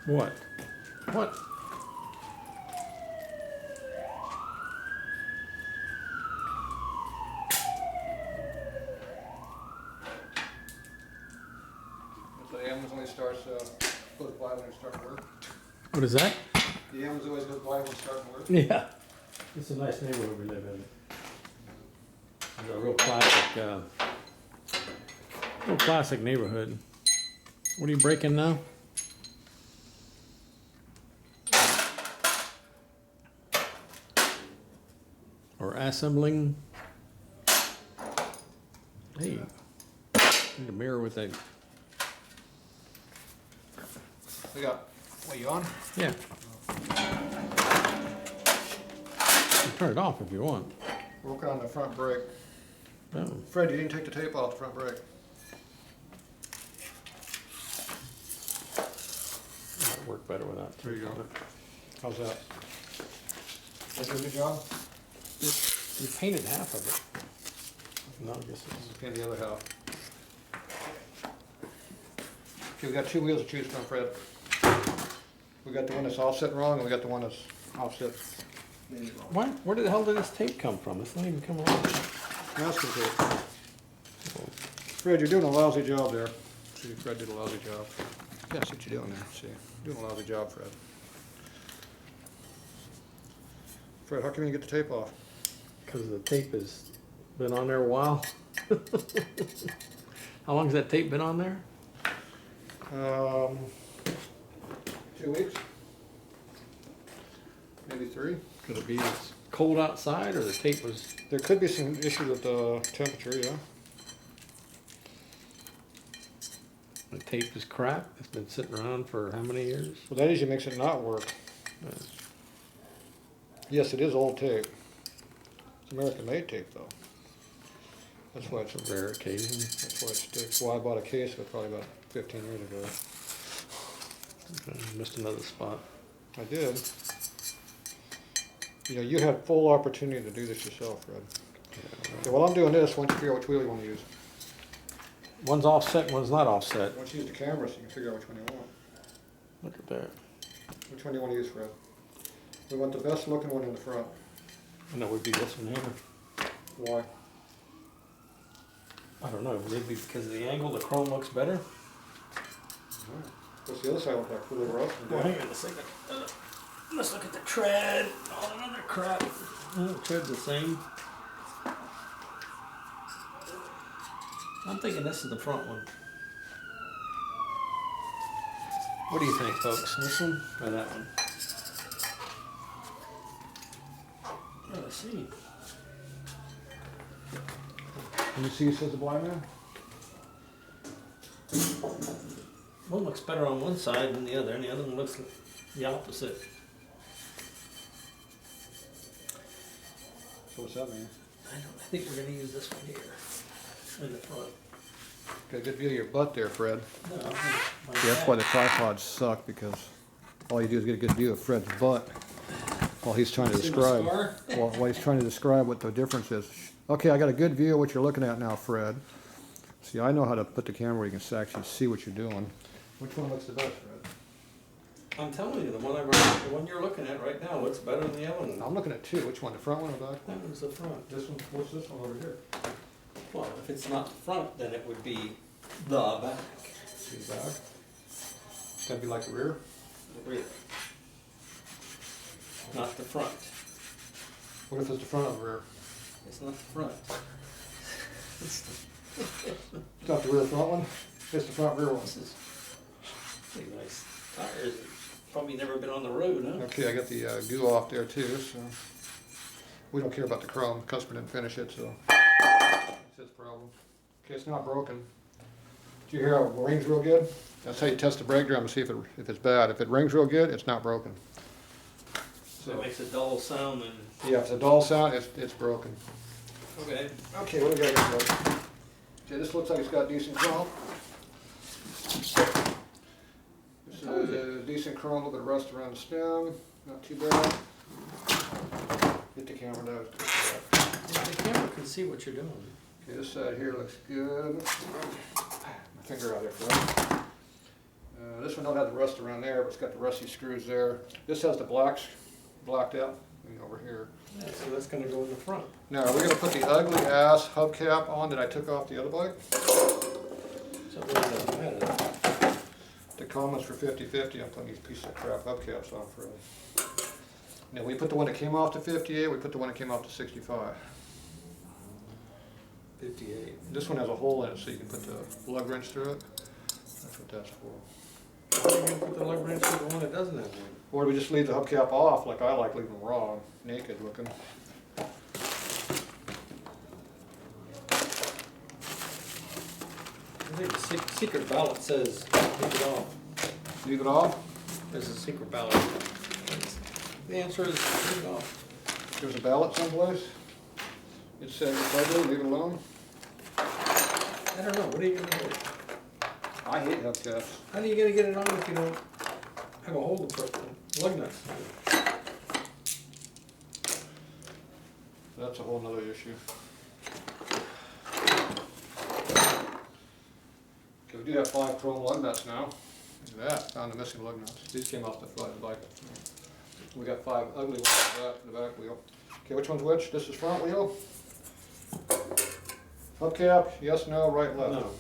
What? What? The ambulance only starts, goes by when it's starting to work. What is that? The ambulance always goes by when it's starting to work. Yeah. It's a nice neighborhood we live in. It's a real classic neighborhood. What are you breaking now? Or assembling? Hey, need a mirror with that. We got, what, you on? Yeah. You turn it off if you want. We're working on the front brake. Oh. Fred, you didn't take the tape off the front brake. Might work better without. There you go. How's that? Did you do a good job? You painted half of it. No, I guess it's. Paint the other half. Okay, we got two wheels to choose from, Fred. We got the one that's offset wrong, and we got the one that's offset maybe wrong. What? Where the hell did this tape come from? It's not even coming off. Masking tape. Fred, you're doing a lousy job there. See, Fred did a lousy job. Yeah, see what you're doing there. See, doing a lousy job, Fred. Fred, how come you get the tape off? Because the tape has been on there a while. How long has that tape been on there? 2 weeks, maybe 3. Could it be it's cold outside, or the tape was? There could be some issue with the temperature, yeah. The tape is crap. It's been sitting around for how many years? Well, that usually makes it not work. Yes, it is old tape. It's American-made tape, though. That's why it's a rare occasion. That's why it sticks. Well, I bought a case of it probably about 15 years ago. Okay, missed another spot. I did. You know, you had full opportunity to do this yourself, Fred. Yeah, Okay, while I'm doing this, why don't you figure out which wheel you want to use? One's offset, one's not offset. Why don't you use the camera so you can figure out which one you want? Look at that. Which one do you want to use, Fred? We want the best looking one in the front. And that would be this one here. Why? I don't know, maybe because of the angle, the chrome looks better? What's the other side look like? Fully rough? Well, hang on a second. Let's look at the tread. All that other crap. The tread's the same. I'm thinking this is the front one. What do you think, folks? This one or that one? Oh, let's see. Can you see it says the blind man? One looks better on one side than the other, and the other one looks the opposite. So what's that mean? I think we're going to use this one here in the front. Got a good view of your butt there, Fred. No, Yeah, that's why the tripods suck, because all you do is get a good view of Fred's butt while he's trying to describe while he's trying to describe what the difference is. Okay, I got a good view of what you're looking at now, Fred. See, I know how to put the camera where you can actually see what you're doing. Which one looks the best, Fred? I'm telling you, the one you're looking at right now looks better than the other one. I'm looking at two. Which one, the front one or the back one? That one's the front. This one. What's this one over here? Well, if it's not the front, then it would be the back. See the back? It's gotta be like the rear. The rear. Not the front. What if it's the front or the rear? It's not the front. It's not the rear front one. It's the front rear one. This is pretty nice tires. Probably never been on the road, huh? Okay, I got the goo off there too, so we don't care about the chrome. Customer didn't finish it, so that's his problem. Okay, it's not broken. Did you hear how it rings real good? That's how you test the brake drum to see if it's bad. If it rings real good, it's not broken. So it makes a dull sound and... Yeah, if it's a dull sound, it's broken. Okay. Okay, what do we got here, folks? Okay, this looks like it's got decent chrome. This is decent chrome, a little bit of rust around the stem. Not too bad. Get the camera down. The camera can see what you're doing. Okay, this side here looks good. My finger out there, Fred. this one don't have the rust around there, but it's got the rusty screws there. This has the blacks blacked out over here. Yeah, so that's gonna go in the front. Now, are we gonna put the ugly ass hubcap on that I took off the other bike? So it really doesn't matter. The comments for 50/50, I'm putting these pieces of crap hubcaps on for us. Now, we put the one that came off to 58, we put the one that came off to 65. 58. This one has a hole in it so you can put the lug wrench through it. That's what that's for. Why are you gonna put the lug wrench in the one that doesn't have one? Or do we just leave the hubcap off like I like leaving them raw, naked looking? I think the secret ballot says leave it off. Leave it off? There's a secret ballot. The answer is leave it off. There's a ballot someplace? It says ugly, leave it alone? I don't know, what are you gonna do? I hate hubcaps. How are you gonna get it on if you don't have a holder for the lug nuts? That's a whole nother issue. Okay, we do have 5 chrome lug nuts now. Look at that, found the missing lug nuts. These came off the front of the bike. We got 5 ugly ones in the back wheel. Okay, which one's which? This is front wheel? Hubcap, yes, no, right, left? No.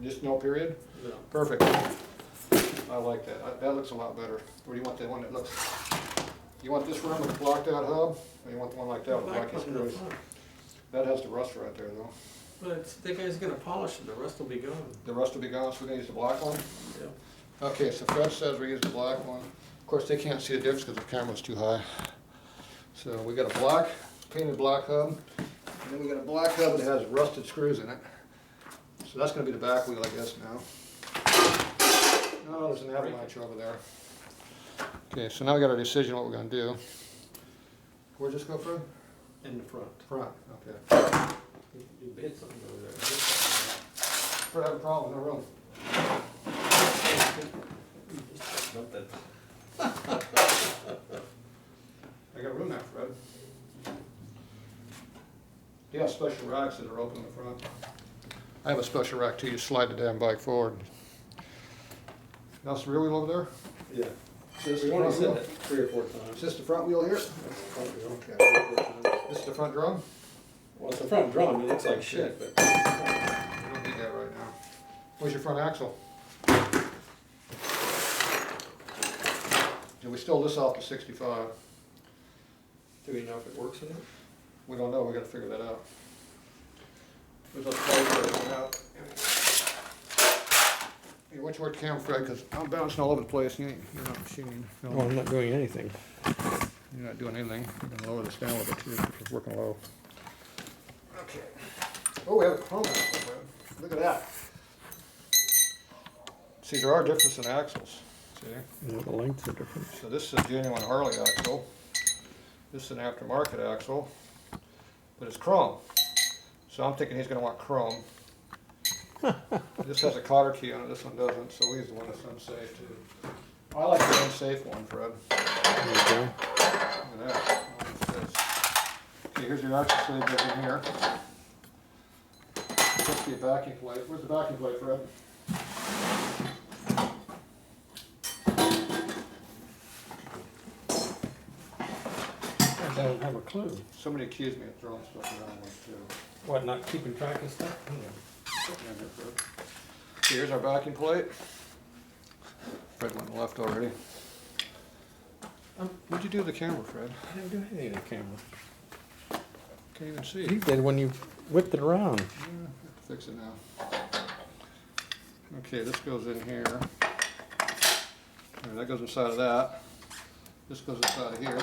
Just no period? No. Perfect. I like that. That looks a lot better. Or do you want the one that looks... You want this one with the blocked out hub? Or you want the one like that with Black black one in the screws? front. That has the rust right there though. But it's, the guy's gonna polish it, the rest will be gone. The rust will be gone, so we're gonna use the black one? Yeah. Okay, so Fred says we use the black one. Of course, they can't see the difference because the camera's too high. So we got a black, painted black hub. And then we got a black hub that has rusted screws in it. So that's gonna be the back wheel, I guess, now. No, there's an avalanche over there. Okay, so now we got our decision what we're gonna do. Where'd this go, Fred? In the front. Front, okay. You hit something over there. Fred, I have a problem, no room. Dump that. I got room now, Fred. You have special racks that are open in the front. I have a special rack too, you slide the damn bike forward. That's the rear wheel over there? Yeah. Is this We the only front said wheel? that 3 or 4 times. Is this the front wheel here? That's the front wheel. Okay. 3 or 4 times. This is the front drum? Well, it's the front drum, it looks like shit, but. We don't need that right now. Where's your front axle? Did we stole this off to 65? Do we know if it works in it? We don't know, we gotta figure that out. There's a plate out. Hey, watch your cam, Fred, because I'm bouncing all over the place. You're not machine. Well, I'm not doing anything. You're not doing anything. You can lower this down a little bit too, because it's working low. Okay. Oh, we have a chrome axle, Fred. Look at that. See, there are differences in axles. See? Yeah, the lengths are different. So this is a genuine Harley axle. This is an aftermarket axle, but it's chrome. So I'm thinking he's going to want chrome. This has a cotter key on it, this one doesn't, so we use the one that's unsafe too. I like the unsafe one, Fred. Okay. Look at that. What's this? Okay, here's your axle sleeve goes in here. Supposed to be a backing plate. Where's the backing plate, Fred? I don't have a clue. Somebody accused me of throwing stuff around once too. What, not keeping track of stuff? Okay, here's our backing plate. Fred went left already. What'd you do to the camera, Fred? I didn't do anything to the camera. Can't even see. You did when you whipped it around. Yeah, I have to fix it now. Okay, this goes in here. And that goes inside of that. This goes inside of here.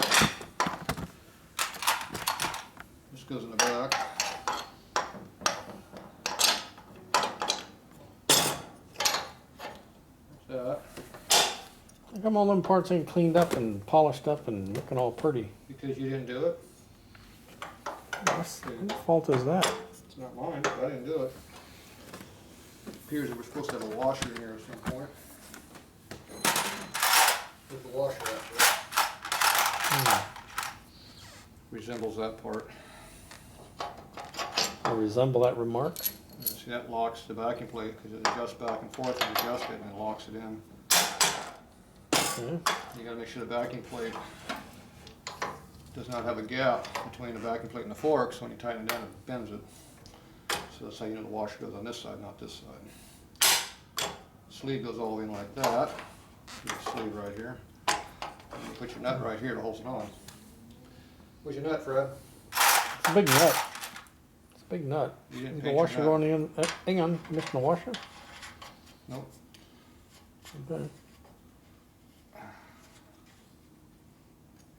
This goes in the back. That. How come all them parts ain't cleaned up and polished up and looking all pretty? Because you didn't do it. Whose fault is that? It's not mine. I didn't do it. It appears that we're supposed to have a washer in here at some point. There's the washer actually. Resembles that part. I resemble that remark. See, that locks the backing plate because it adjusts back and forth and adjusts it and it locks it in. You gotta make sure the backing plate does not have a gap between the backing plate and the forks. When you tighten it down, it bends it. So that's how you know the washer goes on this side, not this side. Sleeve goes all the way in like that. Get the sleeve right here. And you put your nut right here to hold it on. Where's your nut, Fred? It's a big nut. It's a big nut. You didn't The paint washer your on nut. the end. Hang on, missing the washer? Nope. Okay.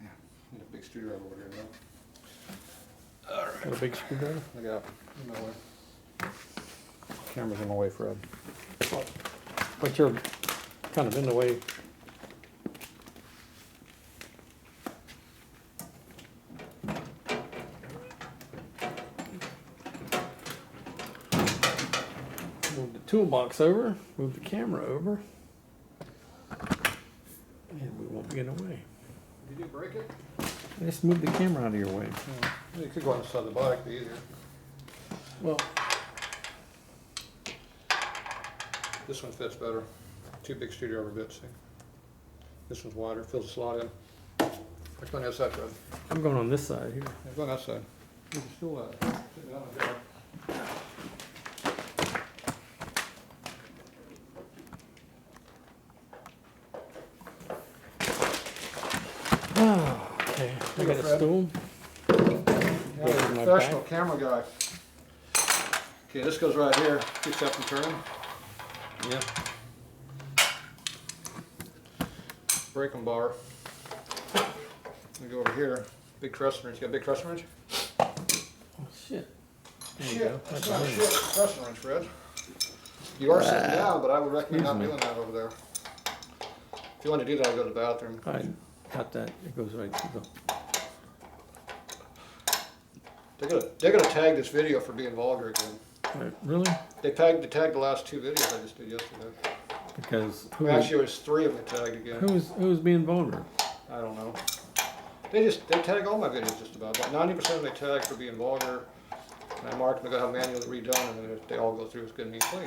Yeah, need a big screwdriver over here, though. Got a big screwdriver? Look out. In my way. Camera's in my way, Fred. But you're kind of in the way. Move the toolbox over, move the camera over, and we won't be in the way. Did you break it? Just move the camera out of your way. Yeah. You could go on the side of the bike, be easier. Well, This one fits better. Two big screwdriver bits, see? This one's wider, fills the slot in. Let's go on the other side, Fred. I'm going on this side here. Let's go on that side. Where's the stool at? Sit down there. Okay, I got a Fred. stool. Yeah, Go you're to a my professional back. camera guy. Okay, this goes right here. Keeps up and turning. Yep. Braking bar. We go over here. Big truss wrench. You got a big truss wrench? Oh, shit. There you go. Shit, that's That's not a me. shit truss wrench, Fred. You are sitting down, but I would recommend not Excuse me. doing that over there. If you want to do that, I'll go to the bathroom. I got that. It goes right through They're gonna tag this video for being vulgar again. Right, really? They tagged the last two videos I just did yesterday. Because Well, actually, it was three of them they tagged again. who's being vulgar? I don't know. They tag all my videos just about. 90% of them they tag for being vulgar. And I mark them, I got to have manually redone, and then they all go through as good and neat clean.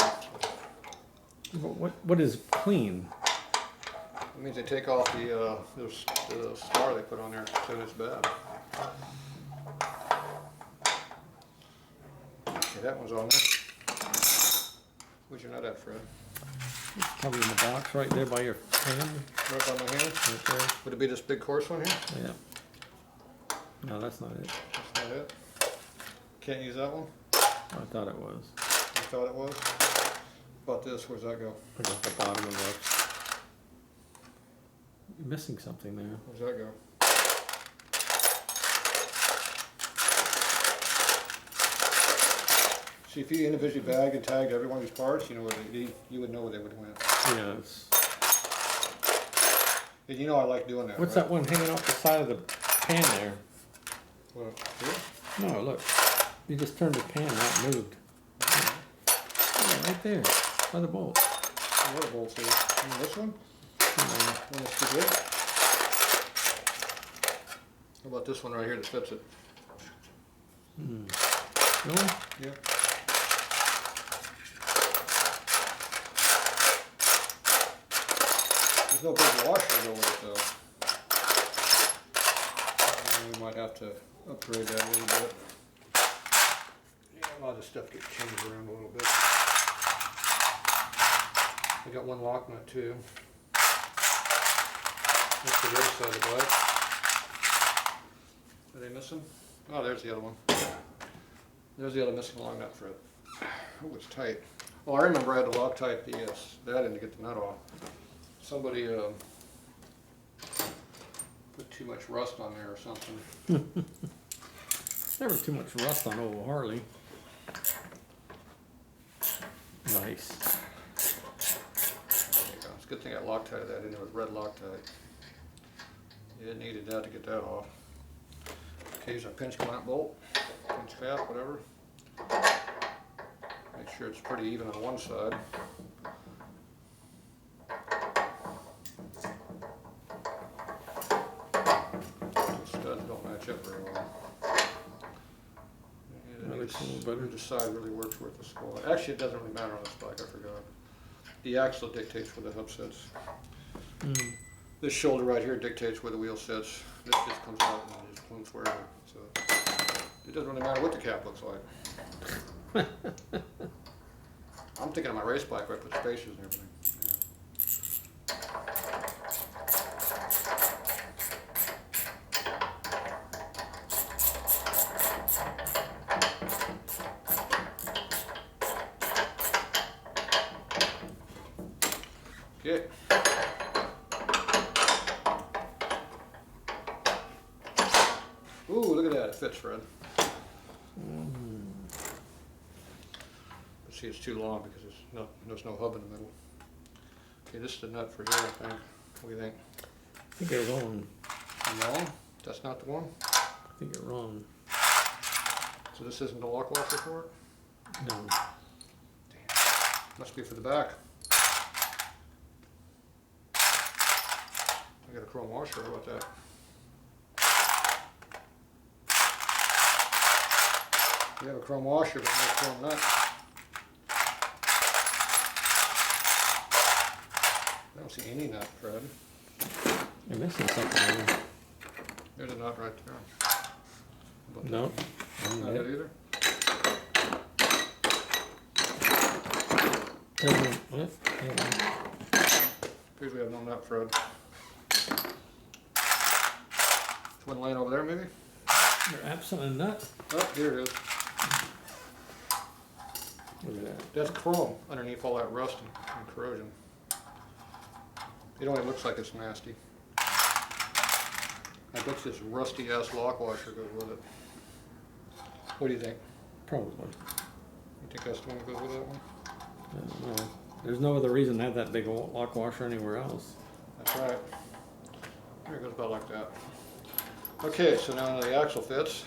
What is clean? It means they take off the star they put on there, so it's bad. Okay, that one's on there. Where's your nut at, Fred? Covered in the box right there by your hand. Right by my hand? Right there. Would it be this big coarse one here? Yeah. No, that's not it. That's not it. Can't use that one? I thought it was. You thought it was? How about this? Where's that go? I got the bottom of that. You're missing something there. Where's that go? See, if you individually bagged and tagged every one of these parts, you know where you would know where they would went. Yes. And you know I like doing that. What's right? that one hanging off the side of the pan there? What? Here? No, look. You just turned the pan out and moved. Yeah, right there. By the bolt. What a bolt here? You mean this one? One that's too big? How about this one right here that fits it? Really? Yeah. There's no big washer to go with it though. We might have to upgrade that a little bit. Yeah, a lot of stuff gets changed around a little bit. I got one lock nut too. That's the other side of the bike. Are they missing? Oh, there's the other one. There's the other missing long nut thread. Oh, it's tight. Oh, I remember I had to Loctite that in to get the nut off. Somebody put too much rust on there or something. There was too much rust on old Harley. Nice. There you go. It's a good thing I Loctited that in there with red Loctite. Yeah, it needed that to get that off. Okay, here's our pinch clamp bolt, pinch cap, whatever. Make sure it's pretty even on one side. The studs don't match up very well. That looks a little better. Either side really works worth the score. Actually, it doesn't really matter on this bike, I forgot. The axle dictates where the hub sits. This shoulder right here dictates where the wheel sits. This just comes out and just plumps wherever. So it doesn't really matter what the cap looks like. I'm thinking of my race bike where I put spacers and everything. Yeah. Okay. Ooh, look at that, it fits, Fred. But see, it's too long because there's no hub in the middle. Okay, this is the nut for here, I think. What do you think? I think you're wrong. No, that's not the one. I think you're wrong. So this isn't the lock washer for it? No. Damn. Must be for the back. I got a chrome washer, how about that? We have a chrome washer, but no chrome nut. I don't see any nut, Fred. You're missing something there. There's a nut right there. How about No. that? Not it either. What? Appears we have no nut, Fred. There's one laying over there, maybe? You're absent a nut. Oh, here it is. Look at that. That's chrome underneath all that rust and corrosion. It only looks like it's nasty. I bet this rusty ass lock washer goes with it. What do you think? Probably. You think that's the one that goes with that one? I don't know. There's no other reason to have that big old lock washer anywhere else. That's right. There it goes about like that. Okay, so now the axle fits.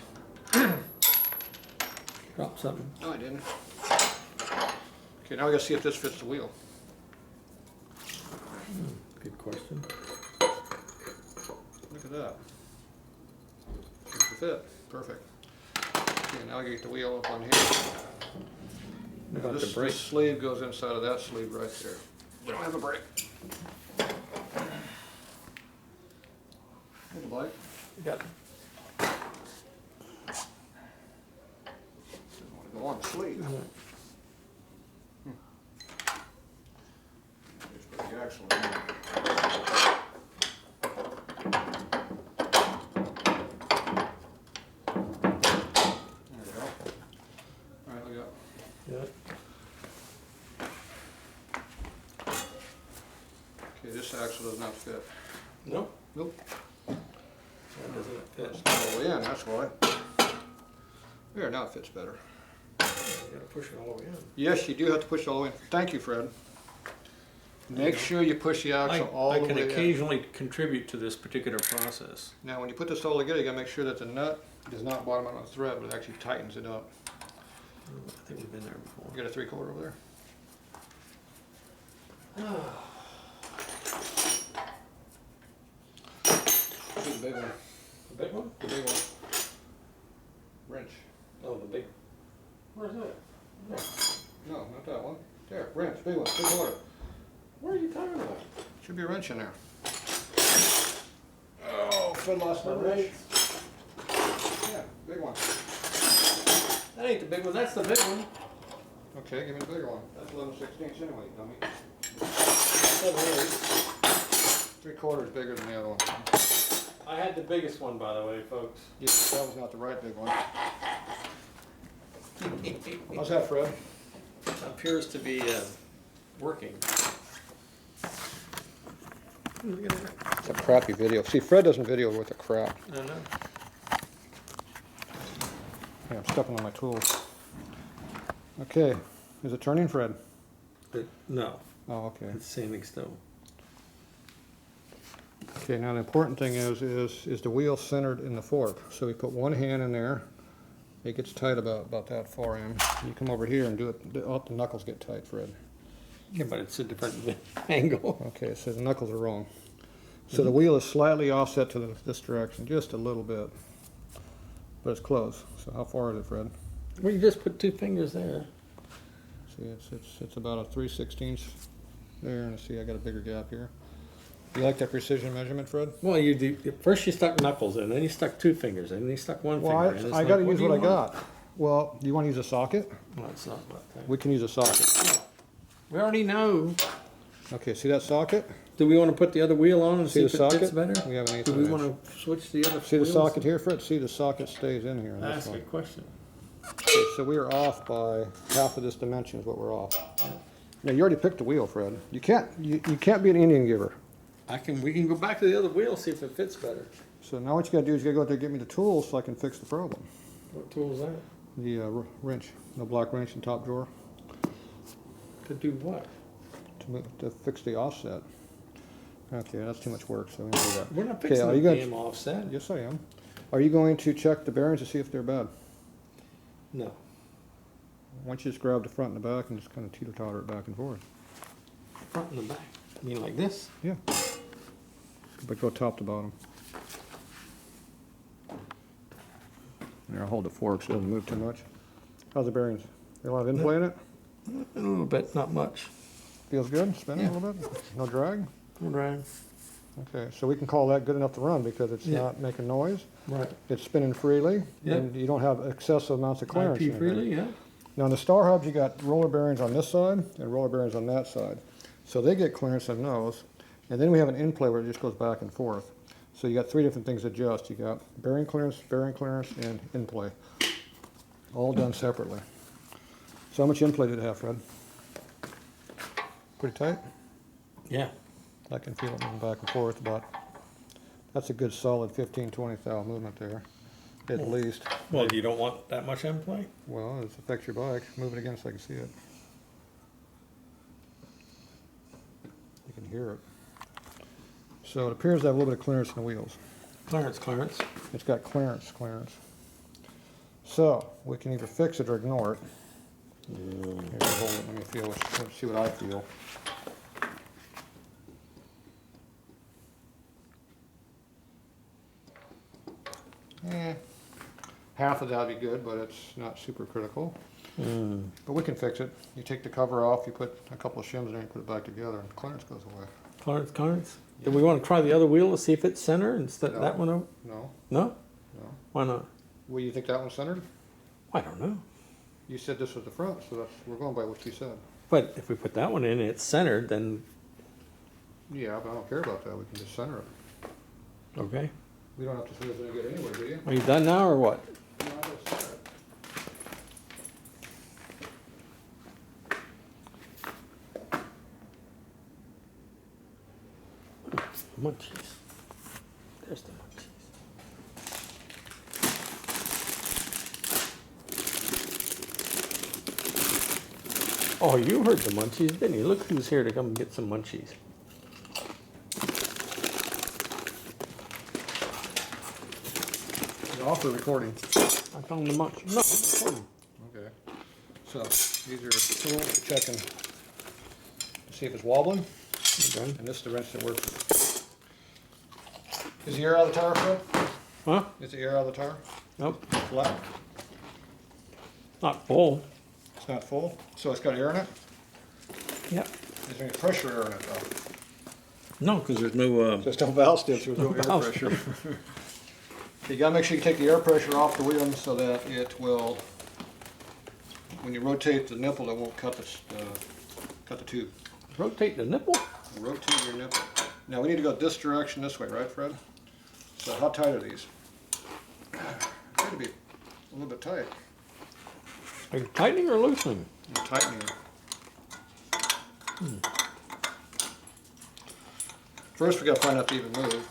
Drop something. No, I didn't. Okay, now we gotta see if this fits the wheel. Good question. Look at that. Seems to fit. Perfect. Okay, now I get the wheel up on here. What about the This brake? sleeve goes inside of that sleeve right there. We don't have a brake. Hold the bike. You got Doesn't want to go on the sleeve. Just put the axle in there. There we go. All right, look up. Yeah. Okay, this axle does not fit. Nope. Nope. That doesn't fit. It's not all the way in, that's why. There, now it fits better. You gotta push it all the way in. Yes, you do have to push it all the way in. Thank you, Fred. Make sure you push the axle all I the can way in. occasionally contribute to this particular process. Now, when you put this all together, you gotta make sure that the nut does not bottom out on the thread, but it actually tightens it up. I think we've been there before. You got a 3/4 over there? The big one. The big one? The big one. Wrench. Oh, the big. Where's that? No, not that one. There, wrench, big one, 3/4. What are you talking about? Should be a wrench in there. Oh, Fred lost my wrench. Yeah, big one. That ain't the big one, that's the big one. Okay, give me the bigger one. That's 11/16 anyway, dummy. 3/4 bigger than the other one. I had the biggest one, by the way, folks. Yeah, that was not the right big one. How's that, Fred? Appears to be working. Look at that. It's a crappy video. See, Fred doesn't video worth a crap. I know. Yeah, I'm stepping on my tools. Okay, is it turning, Fred? No, Oh, okay. it's standing still. Okay, now the important thing is the wheel centered in the fork. So we put one hand in there. It gets tight about that far in. You come over here and do it. The knuckles get tight, Fred. Yeah, but it's a different angle. Okay, so the knuckles are wrong. So the wheel is slightly offset to this direction, just a little bit. But it's close. So how far is it, Fred? Well, you just put 2 fingers there. See, it's about a 3/16 there, and see, I got a bigger gap here. You like that precision measurement, Fred? Well, you do. First you stuck knuckles in, then you stuck 2 fingers in, then you stuck 1 Well, finger in. I It's got to like, use do what I you want? got. Well, do you want to use a socket? Well, it's not about that. We can use a socket. We already know. Okay, see that socket? Do we want to put the other wheel on and see, See if the it fits socket? better? We have an eighth Do of we an want to switch the other See the wheels? socket here, Fred? See the socket stays in here. On this That's a one. good question. Okay, so we are off by half of this dimension is what we're off. Now you already picked the wheel, Fred. You can't be an Indian giver. We can go back to the other wheel, see if it fits better. So now what you gotta do is you gotta go out there and get me the tools so I can fix the problem. What tool is that? The wrench, the black wrench in top drawer To do what? to fix the offset. Okay, that's too much work, so we don't do that. We're not Okay, fixing are the you gonna- damn offset. Yes, I am. Are you going to check the bearings to see if they're bad? No. Why don't you just grab the front and the back and just kind of teeter-totter it back and forth? Front and the back. You mean like this? Yeah. But go top to bottom. There, I'll hold the fork so it doesn't move too much. How's the bearings? There a lot of inplay in it? A little bit, not much. Feels good? Spinning Yeah. a little bit? No drag? Right. Okay, so we can call that good enough to run because it's Yeah. not making noise. Right. It's spinning freely, Yeah. and you don't have excessive amounts of clearance. IP in anything. freely, yeah. Now, in the star hubs, you got roller bearings on this side and roller bearings on that side. So they get clearance on those. And then we have an in-play where it just goes back and forth. So you got 3 different things to adjust. You got bearing clearance, and in-play. All done separately. So how much in-play did it have, Fred? Pretty tight? Yeah. I can feel it moving back and forth, but that's a good solid 15, 20 thou movement there, at least. Well, you don't want that much in play? Well, it affects your bike. Move it again so I can see it. You can hear it. So it appears to have a little bit of clearance in the wheels. Clearance. It's got clearance. So we can either fix it or ignore it. Here, hold it. Let me feel it. Let's see what I feel. Half of that would be good, but it's not super critical. But we can fix it. You take the cover off, you put a couple of shims in there, and put it back together, and clearance goes away. Clearance. Do we want to try the other wheel to see if it's center instead of No. that one over? No? No? No. Why not? Well, you think that one's centered? I don't know. You said this was the front, so we're going by what you said. But if we put that one in and it's centered, then Yeah, but I don't care about that. We can just center it. okay. We don't have to say it's any good anyway, do you? Are you done now or what? No, I just center it. Munchies. There's the munchies. Oh, you heard the munchies, didn't you? Look who's here to come get some munchies. It's off the recording. I found the munch. No, it's recording. Okay. So these are tools for checking to see if it's wobbling, Okay. and this is the wrench that works. Is the air out of the tire, Fred? Huh? Is the air out of the tire? Nope. Flat? Not full. It's not full, so it's got air in it? Yep. Is there any pressure air in it though? No, because there's no. There's no valve sticks, there's no air valve pressure. You gotta make sure you take the air pressure off the wheel so that it will, when you rotate the nipple, it won't cut the tube. Rotate the nipple. Rotate your nipple. Now we need to go this direction this way, right, Fred? So how tight are these? They to be a little bit tight. Are you tightening or loosening? I'm tightening. First we gotta find out to even move.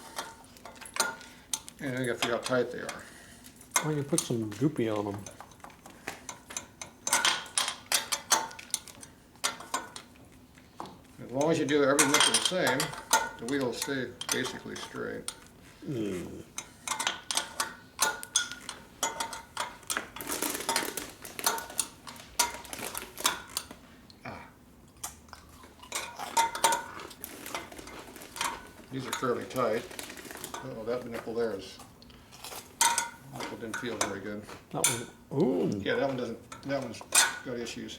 And then we gotta figure out how tight they are. Why don't you put some goopy on them? As long as you do every nipple the same, the wheel will stay basically straight. These are fairly tight. Oh, that nipple there is, nipple didn't feel very good. That one. Ooh. Yeah, that one's got issues.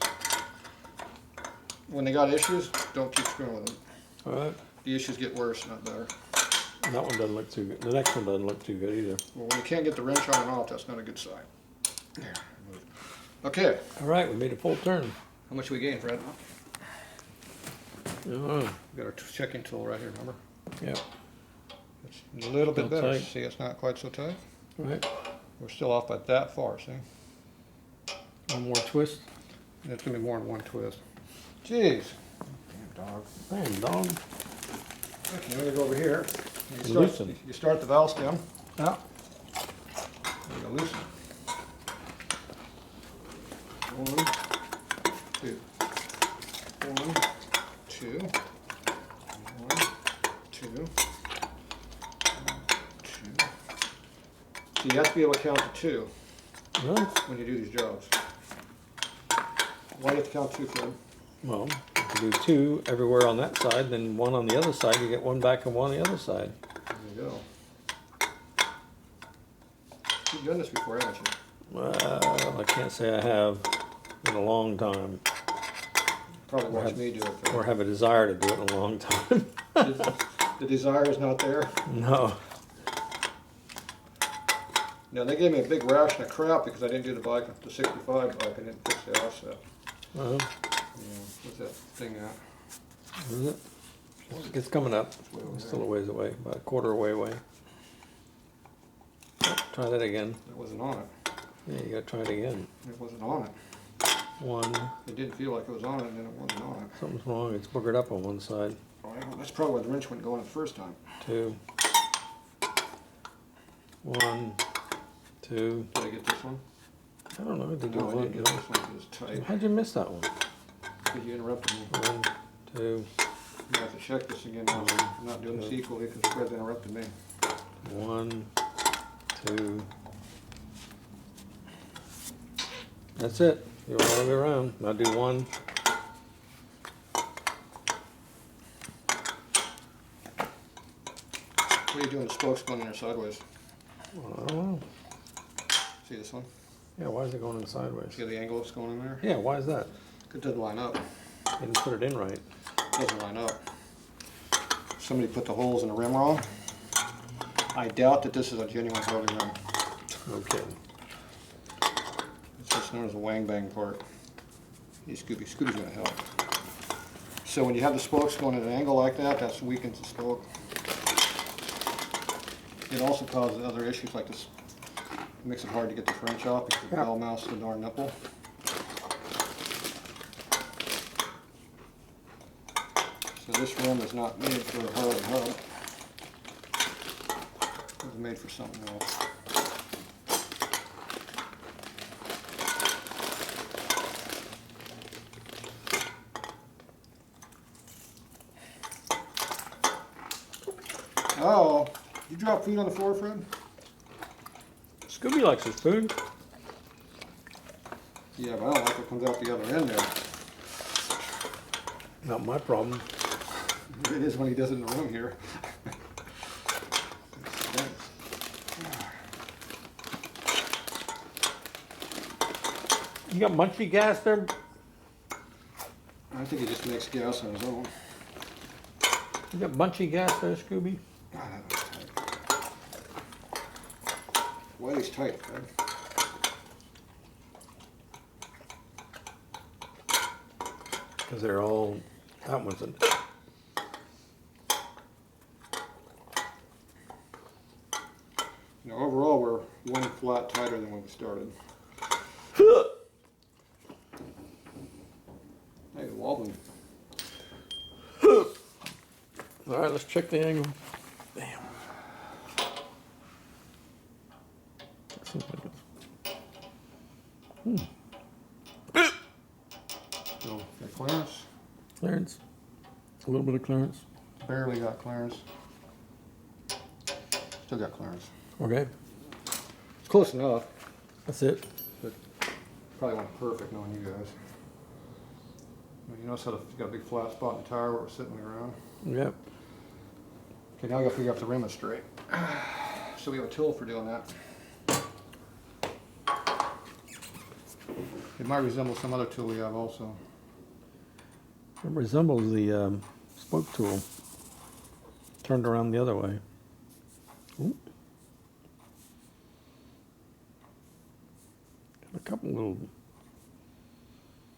When they got issues, don't keep screwing with them. All right. the issues get worse, not better. And that one doesn't look too good. The next one doesn't look too good either. Well, when you can't get the wrench on and off, that's not a good sign. There, okay. All right, we made a full turn. How much we gain, Fred? Oh, We got our checking tool right here, remember? yep. It's a little bit Still better. tight. See, it's not quite so tight. All right, We're still off by that far, see? one more twist. And it's gonna be more than one twist. Jeez. Damn dog. Man, dog. Okay, I'm gonna go over here. Loosen. You start the valve stem. Yeah. You go loosen. 1, 2. 1, 2. 1, 2. 2. So you have to be able to count to 2 Well, when you do these jobs. Why do you have to count 2, Fred? well, if you do 2 everywhere on that side, then 1 on the other side, you get 1 back and 1 on the other side. There you go. You've done this before, haven't you? Well, I can't say I have in a long time, Probably watched me do it. or have a desire to do it in a long time. The desire is not there. No. Now they gave me a big ration of crap because I didn't do the bike, the 65 bike. I didn't fix the offset. Uh-huh. Yeah, what's that thing at? Is it? It's coming up. way over It's still a ways away, about a quarter away. Oh, try that again. It wasn't on it. Yeah, you gotta try it again. It wasn't on it. 1. It didn't feel like it was on it, and then it wasn't on it. Something's wrong. It's boogered up on one side. Well, that's probably why the wrench wouldn't go on it the first time. 2. 1, 2. Did I get this one? I don't know. Did you No, I want? didn't get this one. It was tight. How'd you miss that one? Because you interrupted me. 1, 2, You have to check this again now. I'm not doing this equally because Fred interrupted me. 1, 2. That's it. You don't want to go around. Now do 1. What are you doing? The spoke's going in there sideways. I don't know. See this one? Yeah, why is it going in sideways? See the angle it's going in there? Yeah, why is that? It doesn't line up. You didn't put it in right. It doesn't line up. Somebody put the holes in the rim wrong. I doubt that this is a genuine Harley rim. No kidding. It's just known as a wang bang part. Hey, Scooby's gonna help. So when you have the spokes going at an angle like that, that weakens the spoke. It also causes other issues like this. It makes it hard to get the French off because the bell mouse the darn nipple. So this rim is not made for a Harley hub. It was made for something else. Oh, you drop food on the floor, Fred? Scooby likes his food. Yeah, but I don't like what comes out the other end there. Not my problem. It is when he does it in the room here. You got munchy gas there? I think he just makes gas on his own. You got munchy gas there, Scooby? God, that was tight. Whitey's tight, Fred. Because they're all, that one's in. Now overall, we're one flat tighter than when we started. Hey, wobbling. All right, let's check the angle. Damn. So, got clearance. Clearance. A little bit of clearance. Barely got clearance. Still got clearance. Okay, It's close enough. that's it. But probably wasn't perfect knowing you guys. You notice how you got a big flat spot in the tire where it was sitting on the ground? Yep. Okay, now I gotta figure out if the rim is straight. So we have a tool for doing that. It might resemble some other tool we have also. It resembles the spoke tool. Turned around the other way. Ooh. Got a couple little.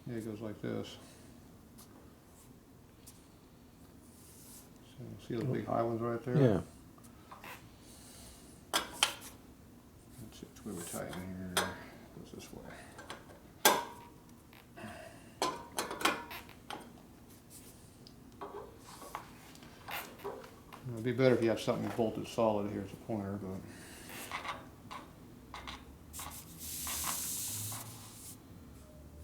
Yeah, it goes like this. So, see those big high ones right there? Yeah. Let's see which way we tighten here. Goes this way. It'd be better if you had something bolted solid here as a pointer, but.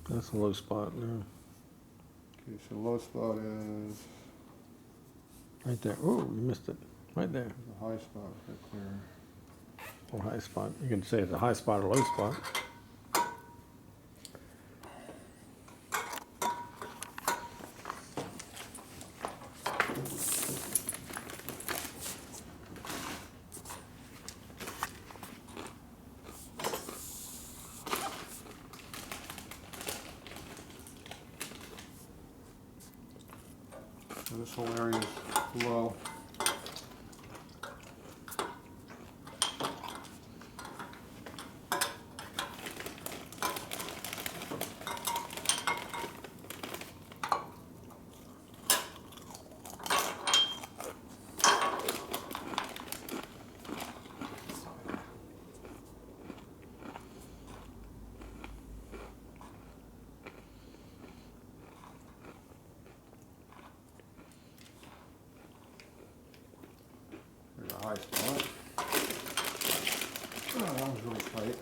That's a low spot there. Okay, so low spot is Right there. Oh, you missed it. Right there. the high spot right there. Or high spot. You can say it's a high spot or low spot. So this whole area is low. There's a high spot. Oh, that was really tight.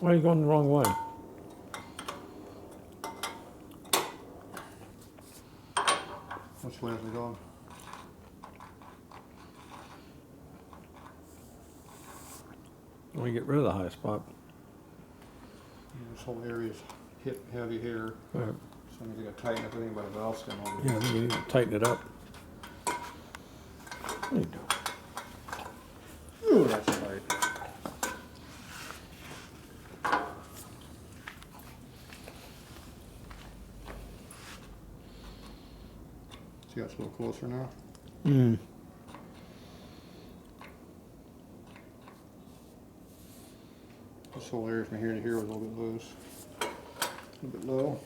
Why are you going the wrong way? Which way is it going? When you get rid of the high spot. This whole area is hit heavy here. Right. So you gotta tighten up anything but a valve stem over Yeah, here. you need to tighten it up. What are you doing? Ooh, that's tight. See, that's a little closer now. Mm. This whole area from here to here was a little bit loose. A little bit low.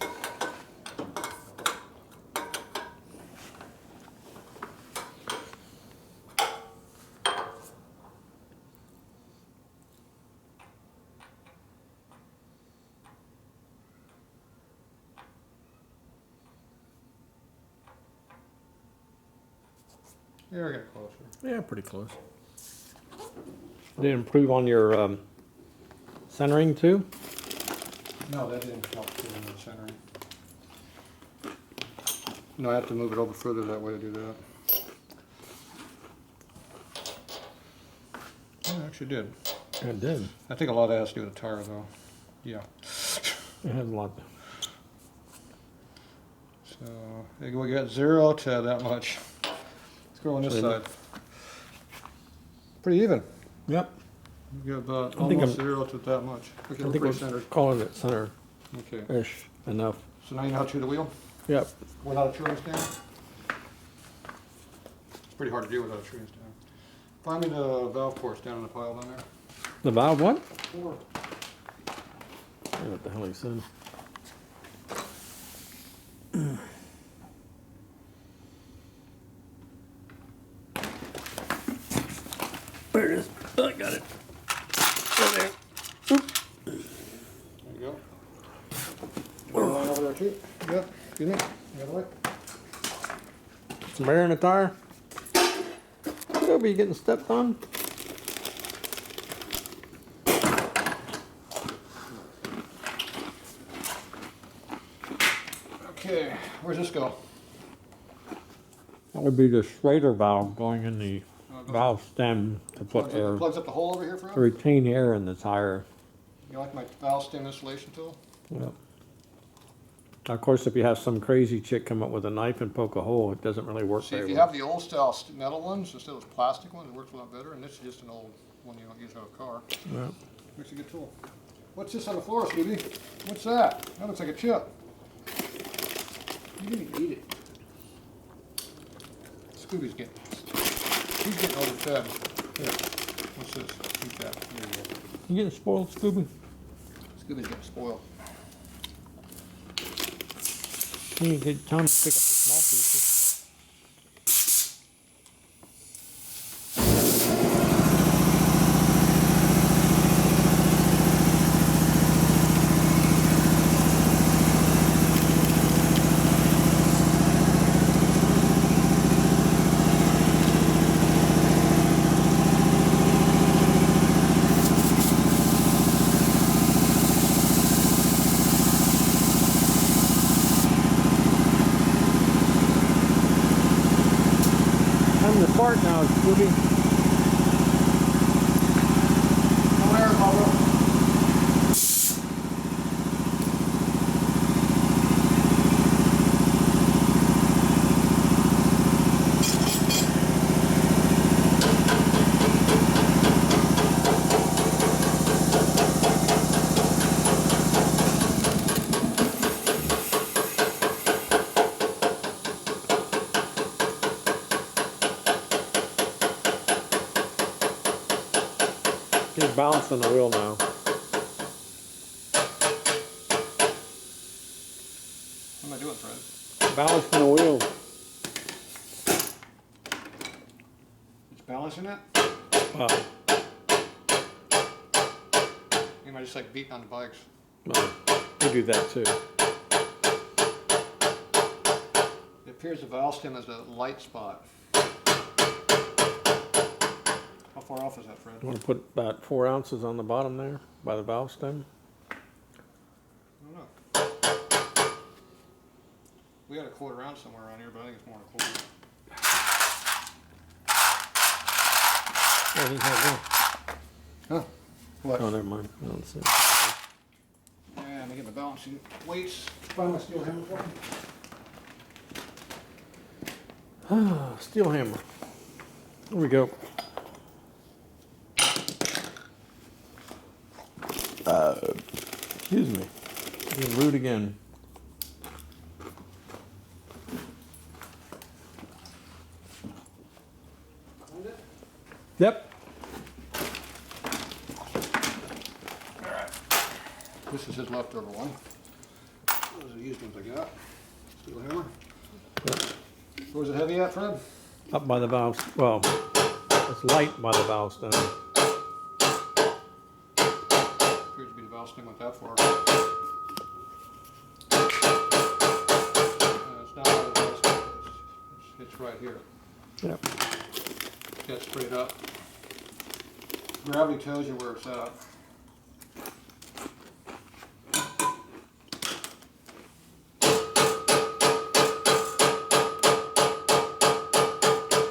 Yeah, we're getting closer. Yeah, pretty close. Did it improve on your centering too? No, that didn't help get in the centering. No, I have to move it over further that way to do that. Yeah, it actually did. It did. I think a lot of that has to do with the tire though. Yeah. It has a lot. So we got 0 to that much. Let's go on this So side. Pretty even. Yep. You got about I think almost 0 to that much. Okay, I we're think pretty we're centered. calling it center-ish Okay. enough. So now you know how to chew the wheel Yep. without a truing stand? It's pretty hard to do without a truing stand. Find me the valve ports down in the pile down there. The valve what? 4. I don't know what the hell he said. There it is. Oh, I got it. Right there. There you go. Line over there too. Yep. Excuse me. The other way. Some air in the tire. You'll be getting stepped on. Okay. Where's this go? That would be the Schrader valve going in the valve stem to put air, Plugs up the hole over here for to us? retain air in the tire. You like my valve stem installation tool? Yep. Of course, if you have some crazy chick come up with a knife and poke a hole, it doesn't really work See, very if you well. have the old style metal ones instead of those plastic ones, it works a lot better. And this is just an old one you don't use on a car. Yeah. Makes a good tool. What's this on the floor, Scooby? What's that? That looks like a chip. You didn't eat it. Scooby's he's getting overfed. Here, what's this? Eat that. There you go. You getting spoiled, Scooby? Scooby's getting spoiled. You need to get time to pick up the small pieces. Time to start now, Scooby. Come here, Pablo. He's balancing the wheel now. What am I doing, Fred? Balancing the wheel. It's balancing it? You might just like beating on the bikes. Well, we do that too. It appears the valve stem is a light spot. How far off is that, Fred? You want to put about 4 ounces on the bottom there by the valve stem? I don't know. We got a quarter ounce somewhere around here, but I think it's more than a quarter. Yeah, he's not there. Huh? What? Oh, never mind. I don't see it. Yeah, let me get my balancing weights. Find my steel hammer for me. Steel hammer. Here we go. Excuse me. Being rude again. Yep. This is his leftover one. Those are the used ones I got. Steel hammer. Yep. Where's it heavy at, Fred? Up by the valve. Well, it's light by the valve stem. Appears to be the valve stem went that far. It's not by the valve stem. It's right here. Yep. Get straight up. Gravity tells you where it's at.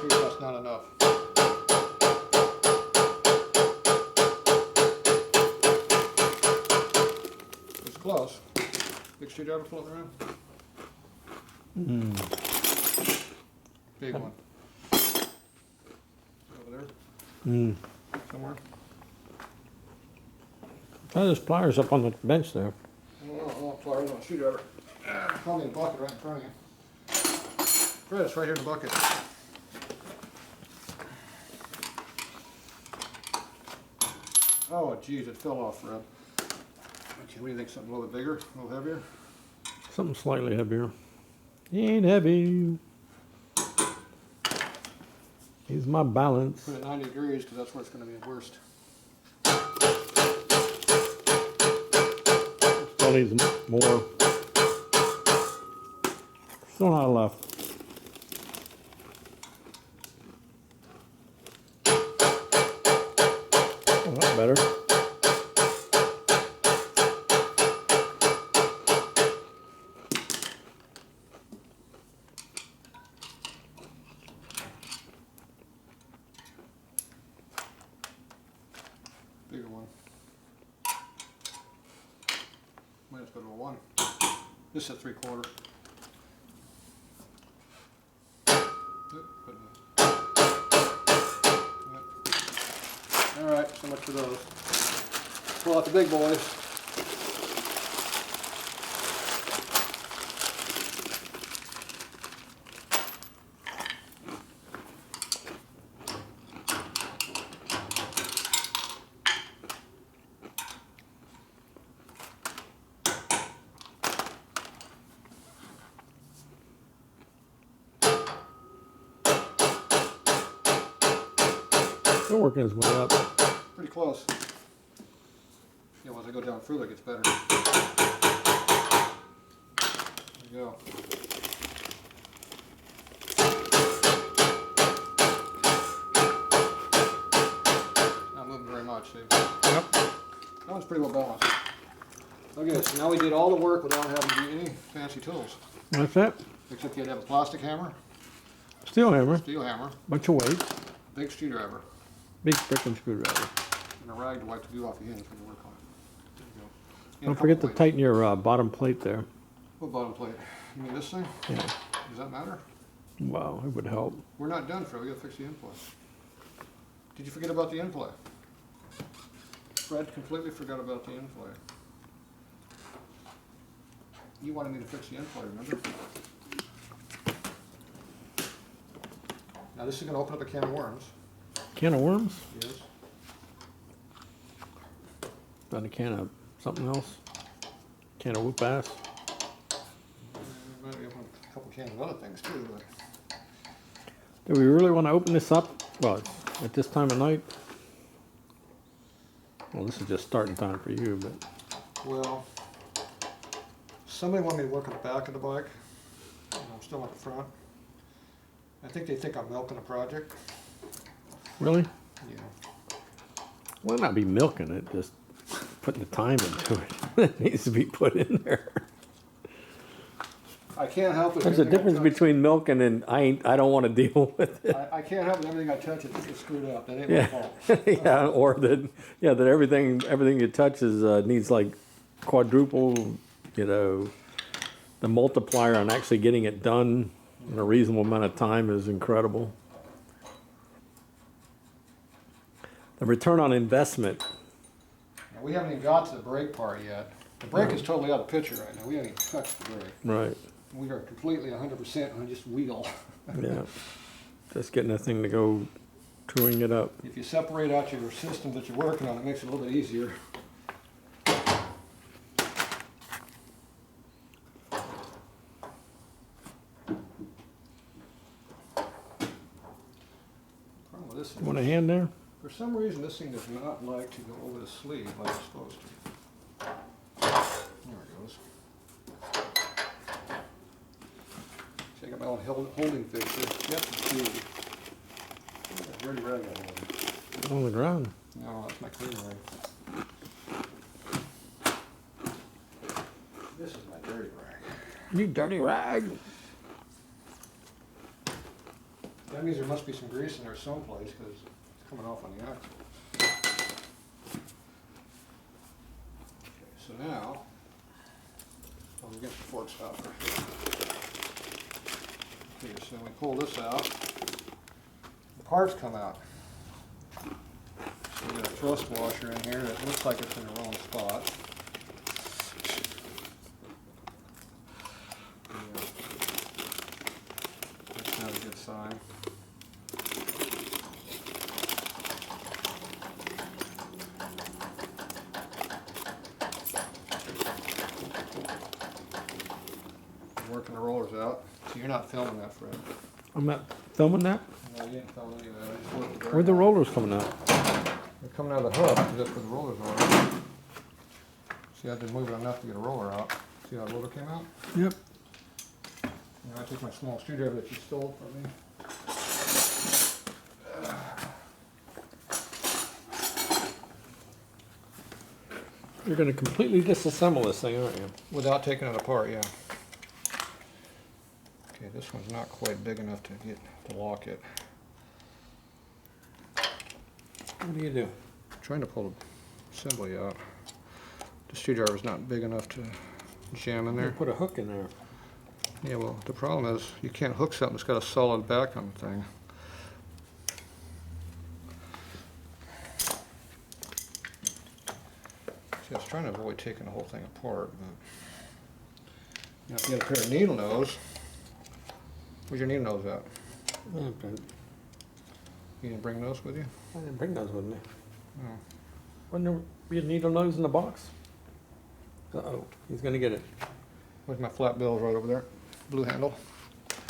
Here's that's not enough. It's close. Big screwdriver floating around? Big one. Over there? Somewhere? Try those pliers up on the bench there. Oh, pliers on a screwdriver. Probably in the bucket right in front of you. Fred, it's right here in the bucket. Oh, geez, it fell off, Fred. Okay, what do you think? Something a little bit bigger, a little heavier? Something slightly heavier. He ain't heavy. He's my balance. Put it 90 degrees because that's where it's going to be at worst. Still needs more. Still not enough. Oh, that's better. Bigger one. Might just go to a 1. This is a 3/4. All right, so much for those. Pull out the big boys. Still working his way up. Pretty close. Yeah, once I go down further, it gets better. There you go. Not moving very much, see? Yep. That one's pretty well balanced. Okay, so now we did all the work without having to do any fancy tools. That's it. Except you had to have a plastic hammer, Steel hammer. steel hammer, Bunch of weight. big screwdriver, Big frickin' screwdriver. and a rag to wipe the glue off your hands when you work on it. There you go. And a Don't couple forget to plates. tighten your bottom plate there. What bottom plate? You mean this thing? Yeah. Does that matter? Wow, it would help. We're not done, Fred. We gotta fix the end plate. Did you forget about the end plate? Fred completely forgot about the end plate. You wanted me to fix the end plate, remember? Now this is gonna open up a can of worms. Can of worms? Yes. Not a can of something else? Can of whoop ass? Maybe open a couple cans of other things too, but Do we really want to open this up? Well, at this time of night? Well, this is just starting time for you, but well, somebody wanted me to work on the back of the bike, and I'm still at the front. I think they think I'm milking a project. really? Yeah. Well, not be milking it, just putting the time into it. It needs to be put in there. I can't help it. There's a difference between milking and I don't want to deal with it. I can't help it. Everything I touch is screwed up. That ain't Yeah. my fault. Yeah, or that everything you touch is needs like quadruple, the multiplier on actually getting it done in a reasonable amount of time is incredible. The return on investment. Now, we haven't even got to the brake part yet. The brake is totally out of the picture right now. We haven't even touched the brake. Right. We are completely 100% on just wheel. Yeah. Just getting that thing to go touring it up. If you separate out your systems that you're working on, it makes it a little bit easier. Problem with this You thing, want a hand there? for some reason, this thing does not like to go over the sleeve like it's supposed to. There it goes. See, I got my own holding fixture. Yep, it's dirty rag I have. On the ground. No, that's my clean rag. This is my dirty rag. You dirty rag. That means there must be some grease in there someplace because it's coming off on the axle. Okay, so now, I'll get the forks out for here. Okay, so we pull this out, the parts come out. So we got a thrust washer in here that looks like it's in the wrong spot. Yeah. That's not a good sign. Working the rollers out. So you're not filming that, Fred. I'm not filming that. No, you didn't film any of that. I just worked the Where the out. rollers coming out? They're coming out of the hub, because that's where the rollers are. See, I did move it enough to get a roller out. See how the roller came out? Yep. Now I took my small screwdriver that you stole from me. You're going to completely disassemble this thing, aren't you? Without taking it apart, yeah. Okay, this one's not quite big enough to lock it. What do you do? I'm trying to pull the assembly out. The screwdriver's not big enough to jam in there. Put a hook in there. Yeah, well, the problem is you can't hook something that's got a solid back on the thing. See, I was trying to avoid taking the whole thing apart, but now if you had a pair of needle nose, where's your needle nose at? Okay. You didn't bring those with you? I didn't bring those with me. Oh. Wouldn't there be a needle nose in the box? Uh-oh, he's gonna get it. Where's my flat bills right over there? Blue handle.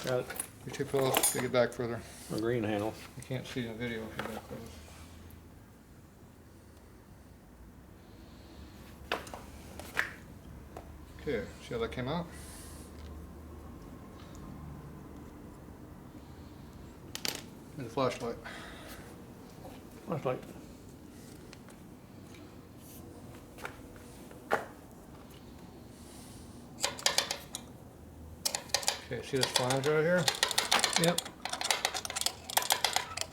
Got it. You're too close. Gotta get back further. A green handle. You can't see the video if you're that close. Okay, see how that came out? And the flashlight. Flashlight. Okay, see this flange right here? Yep.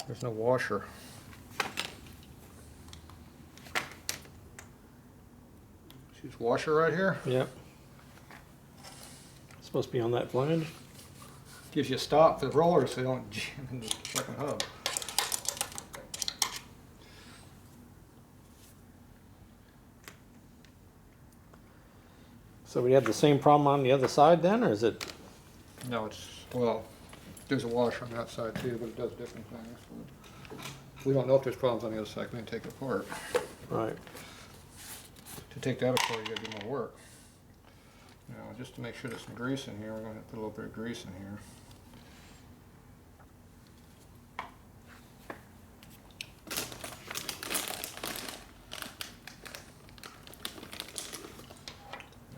There's no washer. See this washer right here? Yep. It's supposed to be on that flange. Gives you a stop for the roller so you don't jam in the fucking hub. So we have the same problem on the other side then, or is it? No, it's, well, there's a washer on that side too, but it does different things. We don't know if there's problems on the other side. We can take it apart. Right. To take that apart, you gotta do more work. Now, just to make sure there's some grease in here, we're gonna put a little bit of grease in here.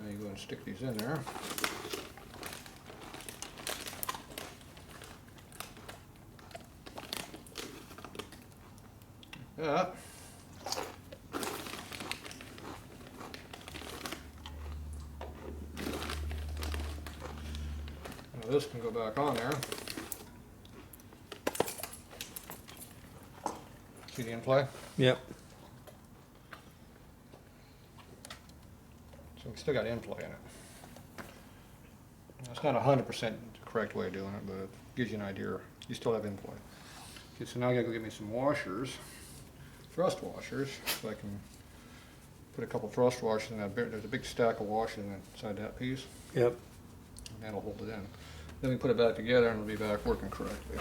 Now you go and stick these in there. Yeah. Now this can go back on there. See the in-play? Yep. So we still got in-play in it. It's not 100% the correct way of doing it, but it gives you an idea. You still have in-play. Okay, so now I gotta go get me some washers. Thrust washers, so I can put a couple thrust washers in that. There's a big stack of washers inside that piece, Yep. and that'll hold it in. Then we put it back together and it'll be back working correctly.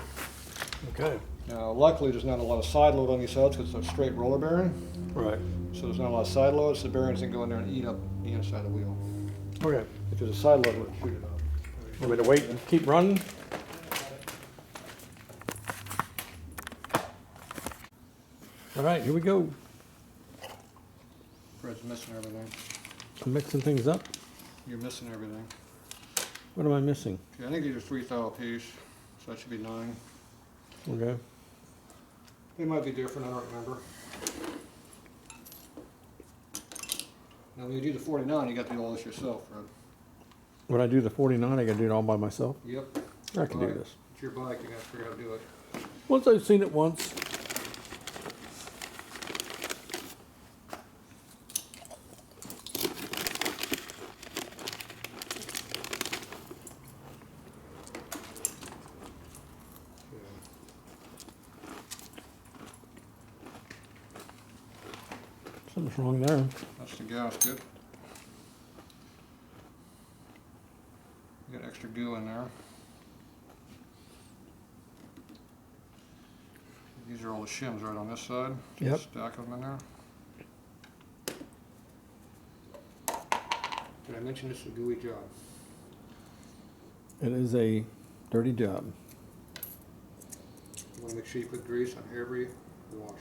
Okay. Now, luckily, there's not a lot of side load on these sides because it's a straight roller bearing, Right. so there's not a lot of side load, so the bearings can go in there and eat up the inside of the wheel. Okay. If there's a side load, we'll shoot it up. Want me to wait and keep running? All right, here we go. Fred's missing everything. I'm mixing things up. You're missing everything. What am I missing? Okay, I think these are 3 thou apiece, so that should be 9. Okay. They might be different, I don't remember. Now, when you do the 49, you got to do all this yourself, Fred. When I do the 49, I gotta do it all by myself? Yep. I can do Bike. this. It's your bike, you got to figure out how to do it. Once I've seen it once. Something's wrong there. That's the gasket. You got extra glue in there. These are all the shims right on this side. Yep. Stack them in there. Did I mention this is a gooey job? It is a dirty job. You want to make sure you put grease on every washer.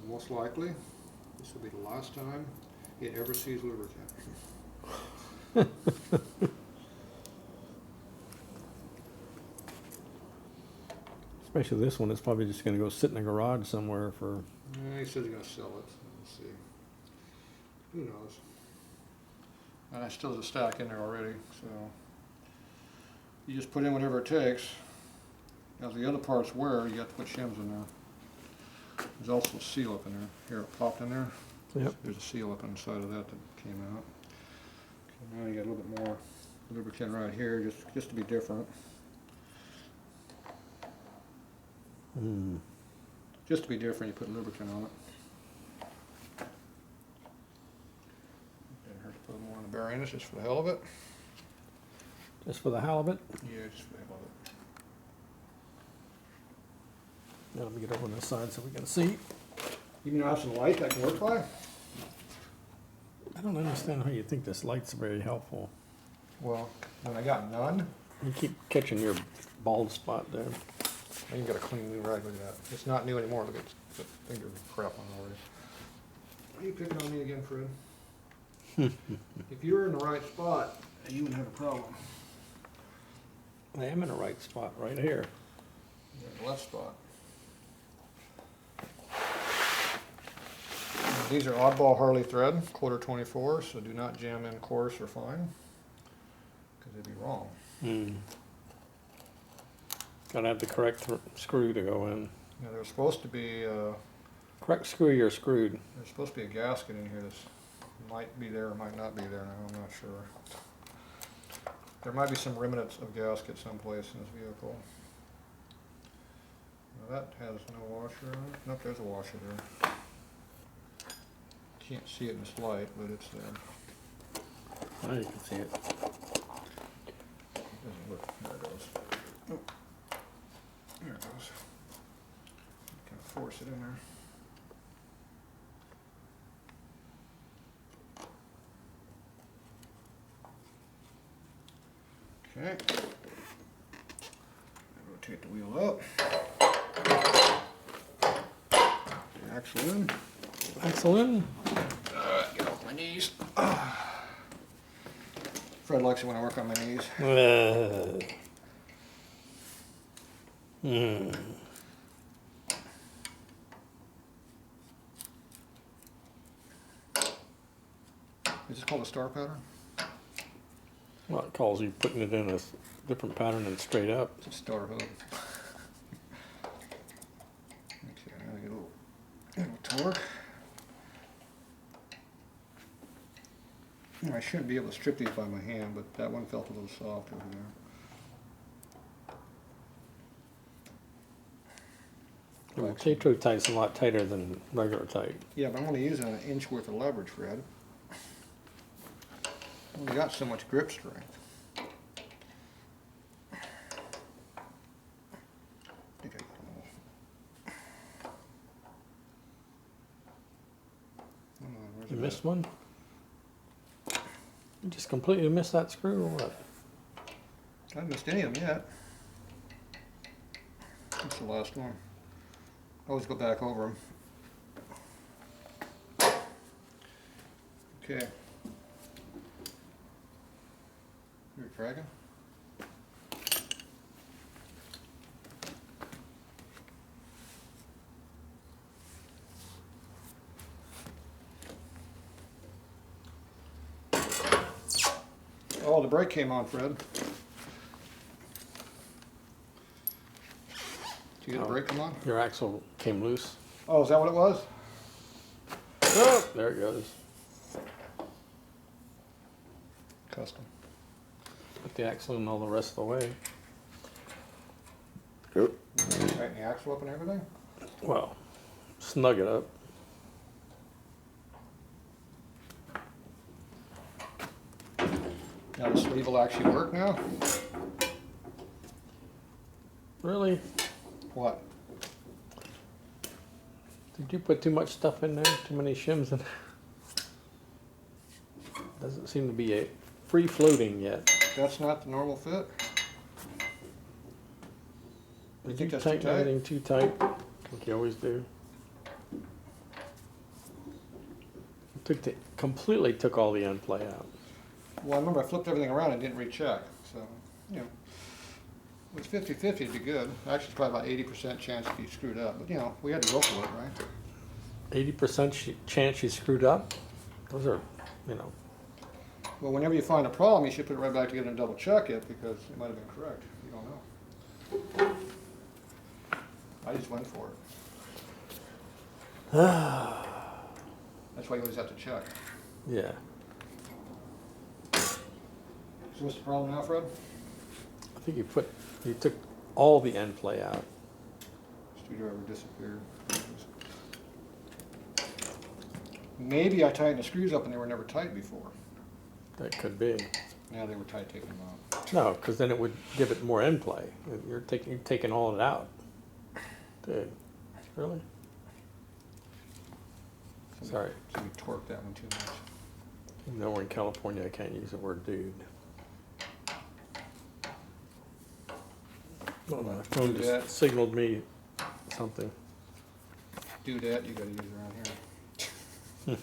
Most likely, this will be the last time it ever sees lubricant. Especially this one, it's probably just gonna go sit in a garage somewhere for, He says he's going to sell it. Let's see. Who knows? And I still has a stack in there already, so you just put in whatever it takes. As the other parts wear, you got to put shims in there. There's also a seal up in there. Here, it popped in there. yep. There's a seal up inside of that that came out. Now you got a little bit more lubricant right here, just to be different. Just to be different, you put lubricant on it. Didn't hurt to put more on the bearings just for the hell of it. Just for the halibut. Yeah, just for the hell of it. Now let me get over on this side so we can see. You mean I have some light that can work by? I don't understand how you think this light's very helpful. Well, when I got none, You keep catching your bald spot there. I even got a clean new rag. Look at that. It's not new anymore. Look at the finger crap on it already. Why are you picking on me again, Fred? If you were in the right spot, you wouldn't have a problem. I am in the right spot right here. You're in the left spot. These are oddball Harley thread, quarter 24, so do not jam in coarse or fine, because they'd be wrong. Gotta have the correct screw to go in. Now there's supposed to be Correct screw, you're screwed. there's supposed to be a gasket in here that might be there or might not be there. Now I'm not sure. There might be some remnants of gasket someplace in this vehicle. Now that has no washer on it. Nope, there's a washer there. Can't see it in this light, but it's there. Now you can see it. Doesn't look. There it goes. Oh. There it goes. Kind of force it in there. Okay. Rotate the wheel up. The axle in. Axle in. Get off my knees. Fred likes it when I work on my knees. Is this called a star pattern? Well, it calls you putting it in a different pattern than straight up. It's a star hook. Okay, now I get a little torque. I shouldn't be able to strip these by my hand, but that one felt a little soft over there. Well, Tatro tight's a lot tighter than regular tight. Yeah, but I'm only using an inch worth of leverage, Fred. Only got so much grip strength. I think I got enough. You missed one? You just completely missed that screw or what? I haven't missed any of them yet. That's the last one. Always go back over them. Okay. You're dragging? Oh, the brake came on, Fred. Did you get the brake come on? Your axle came loose. Oh, is that what it was? Oh, there it goes. Custom. Put the axle in all the rest of the way. Tighten the axle up and everything? Well, snug it up. Now the sleeve will actually work now? Really? What? Did you put too much stuff in there? Too many shims in there? Doesn't seem to be free floating yet. That's not the normal fit? Did think you that's too tighten tight? everything too tight? Like you always do. Completely took all the end play out. Well, I remember I flipped everything around and didn't recheck, so, you know, it was 50-50, it'd be good. Actually, it's probably about 80% chance to be screwed up, but, you know, we had to go for it, right? 80% chance you screwed up? Those are, you know. Well, whenever you find a problem, you should put it right back together and double check it, because it might have been correct. You don't know. I just went for it. That's why you always have to check. Yeah. what's the problem now, Fred? I think you took all the end play out. Screwdriver disappeared. Maybe I tightened the screws up and they were never tight before. That could be. Now they were tight taking them out. No, because then it would give it more end play. You're taking all of it out. Dude, really? Sorry. Somebody torqued that one too much. Even though we're in California, I can't use the word dude. Well, my phone just signaled me something. Do that, you gotta use around here.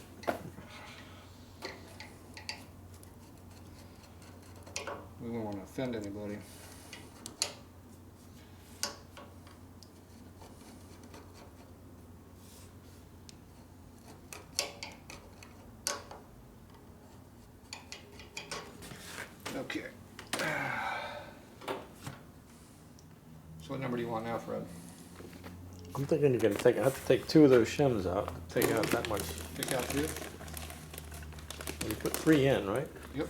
We don't want to offend anybody. Okay. So what number do you want now, Fred? I'm thinking you're gonna have to take 2 of those shims out to take out that much. Take out 2? You put 3 in, right? Yep.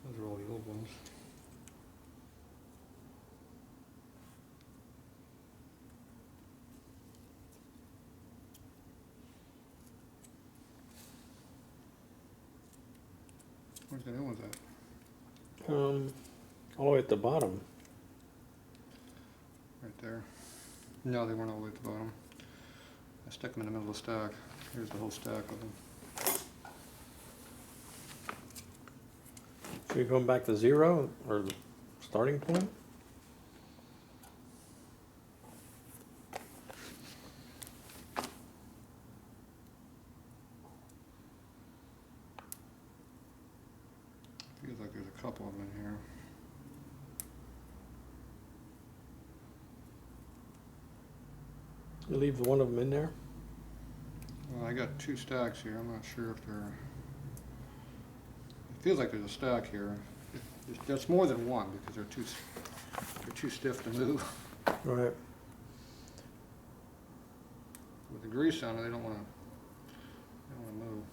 Those are all the old ones. Where's the new ones at? All the way at the bottom. Right there. No, they weren't all the way at the bottom. I stuck them in the middle of the stack. Here's the whole stack of them. So you're going back to 0 or the starting point? Feels like there's a couple of them in here. You leave one of them in there? Well, I got 2 stacks here. I'm not sure if they're... It feels like there's a stack here. That's more than one because they're too stiff to move. Right. With the grease on it, they don't want to move.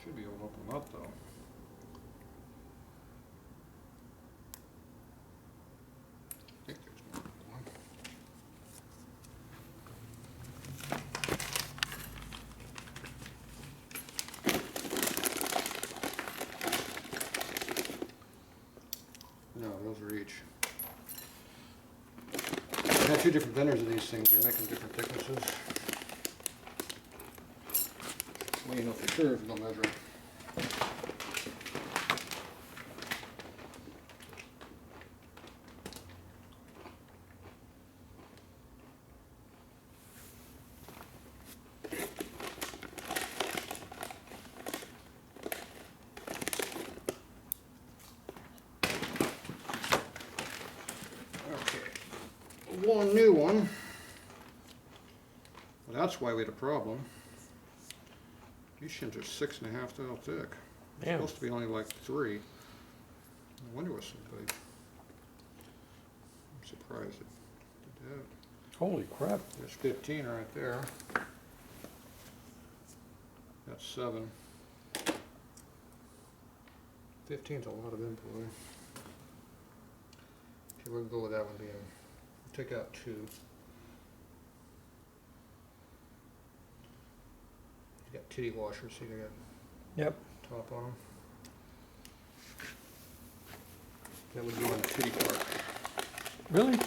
Should be able to open them up though. I think there's more than one. No, those are each. I have 2 different vendors of these things. They make them different thicknesses. Well, you know for sure if you don't measure it. One new one. Well, that's why we had a problem. These shims are 6.5 thou thick. It's Damn. supposed to be only like 3. No wonder it was so big. I'm surprised it did that. Holy crap. There's 15 right there. That's 7. 15's a lot of employ. Okay, we'll go with that one being. Take out 2. You got titty washers, see they got Yep. top on them. That would go in the titty part. Really?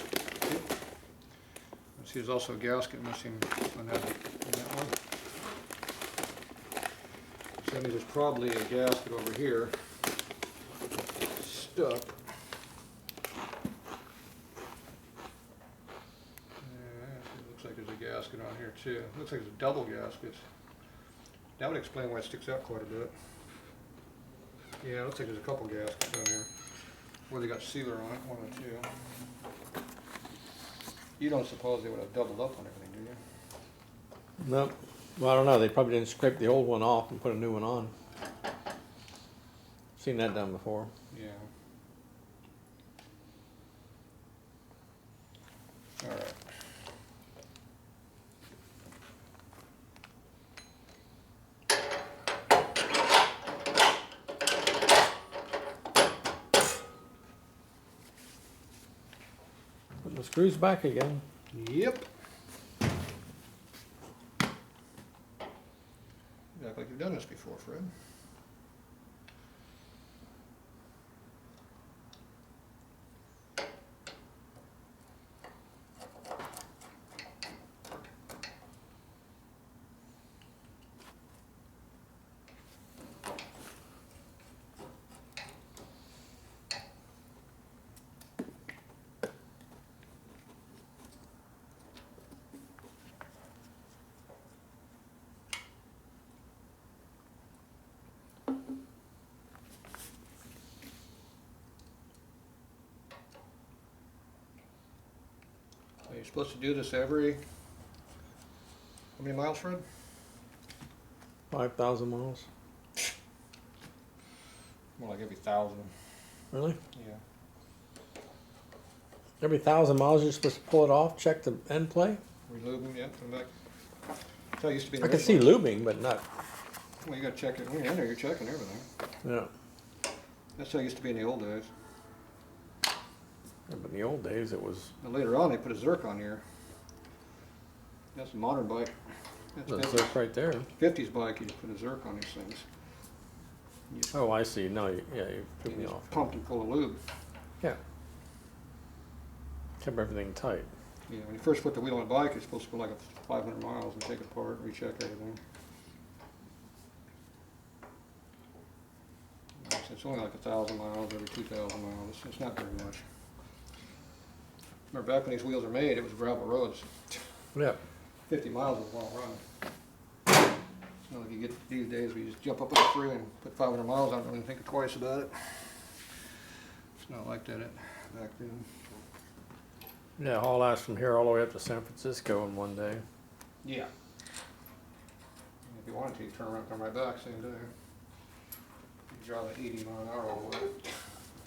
See, there's also a gasket missing on that one. So that means there's probably a gasket over here stuck. Looks like there's a gasket gasket on here too. Looks like it's a double gasket. That would explain why it sticks out quite a bit. Yeah, it looks like there's a couple gaskets on here. Where they got sealer on it, one or two. You don't suppose they would have doubled up on everything, do you? No. Well, I don't know. They probably didn't scrape the old one off and put a new one on. Seen that done before. Yeah. All right. Put the screws back again. Yep. You act like you've done this before, Fred. So you're supposed to do this every, how many miles, Fred? 5,000 miles. More like every 1,000. Really? Yeah. Every 1,000 miles you're supposed to pull it off, check the end play? Relubing, yeah, come back. That's how it used to be in I the can see original. lubing, but not. Well, you gotta check it. When you're in there, you're checking everything. Yeah. That's how it used to be in the old days. Yeah, but in the old days it was And later on, they put a Zerk on here. That's a modern bike. That's the 50s. Zerk right there. 50s bike, you just put a Zerk on these things. Oh, I see. No, yeah, you took You me just off. pumped them full of lube. Yeah. Kept everything tight. Yeah, when you first put the wheel on a bike, it's supposed to go like 500 miles and take it apart, recheck everything. It's only like 1,000 miles every 2,000 miles. It's not very much. Remember back when these wheels were made, it was gravel roads. Yeah. 50 miles was a long run. It's not like you get these days where you just jump up on the freeway and put 500 miles on it and don't even think twice about it. It's not like that back then. Yeah, haul ass from here all the way up to San Francisco in one day. Yeah. If you wanted to, you turn around and come right back same day. You drive at 80 mile an hour all the way.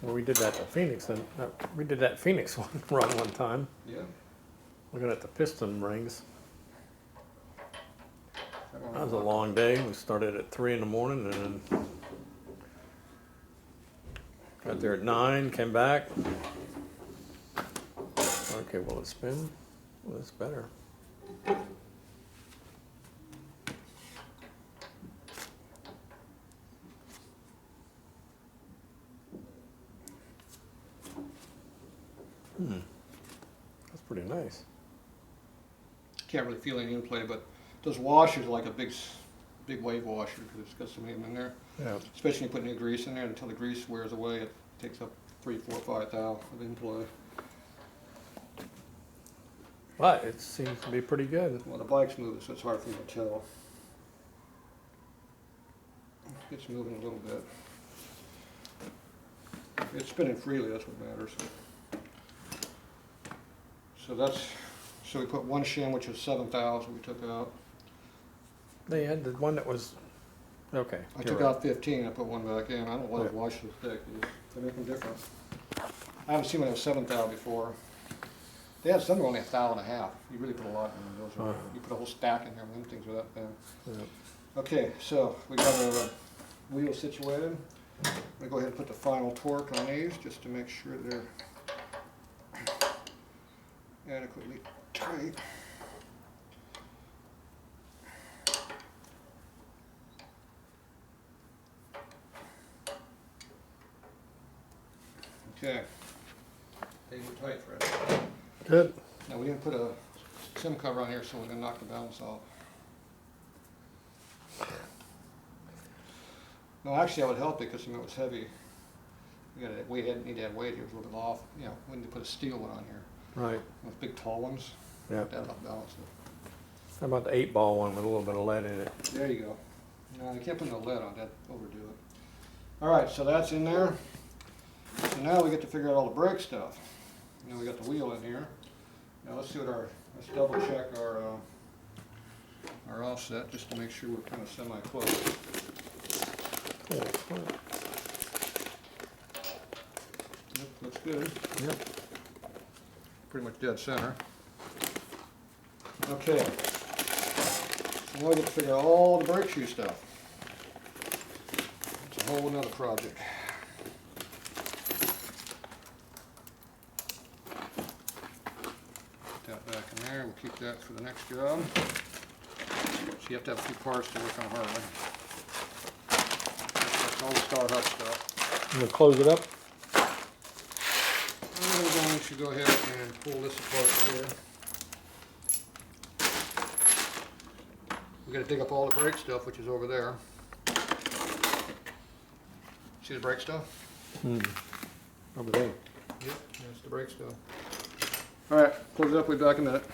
Well, we did that to Phoenix, and we did that Phoenix one run one time. Yeah. Looking at the piston rings. That was a long day. We started at 3 in the morning and then got there at 9, came back. Okay, will it spin? Well, it's better. That's pretty nice. Can't really feel any in-play, but those washers are like a big wave washer because it's got so many of them in there. Yeah. Especially when you put new grease in there, until the grease wears away, it takes up 3, 4, 5 thou of in-play. But it seems to be pretty good. Well, the bike's moving, so it's hard for me to tell. It's moving a little bit. It's spinning freely, that's what matters. So we put one shim, which is 7 thou we took out. They had the one that was, okay. I you're took right. out 15, I put one back in. I don't know why the wash so thick. They make them different. I haven't seen one that was 7 thou before. They had some only 1.5 thou. You really put a lot in those. You put a whole stack in there, and them things are that thin. Yeah. Okay, so we got our wheels situated. I'm going to go ahead and put the final torque on these just to make sure they're adequately tight. Okay. They were tight, Fred. Good. Now we didn't put a sim cover on here, so we're going to knock the balance off. No, actually, I would help it because it was heavy. We got to need to add weight here. It was a little bit off. We need to put a steel one on here. Right. Those big tall ones. Yeah. That'll help balance it. How about the 8-ball one with a little bit of lead in it? There you go. No, you can't put no lead on that, overdo it. All right, so that's in there. So now we get to figure out all the brake stuff. You know, we got the wheel in here. Now let's see what let's double check our offset just to make sure we're kind of semi-close. Cool. Yep, looks good. Yep. Pretty much dead center. Okay. So now we get to figure out all the brake shoe stuff. It's a whole another project. Put that back in there. We'll keep that for the next job. So you have to have a few parts to work on Harley. That's all the Star Hut stuff. I'm gonna close it up. I'm going to go ahead and pull this apart here. We got to dig up all the brake stuff, which is over there. See the brake stuff? Over there. Yep, that's the brake stuff. All right, close it up. We'll be back in a minute.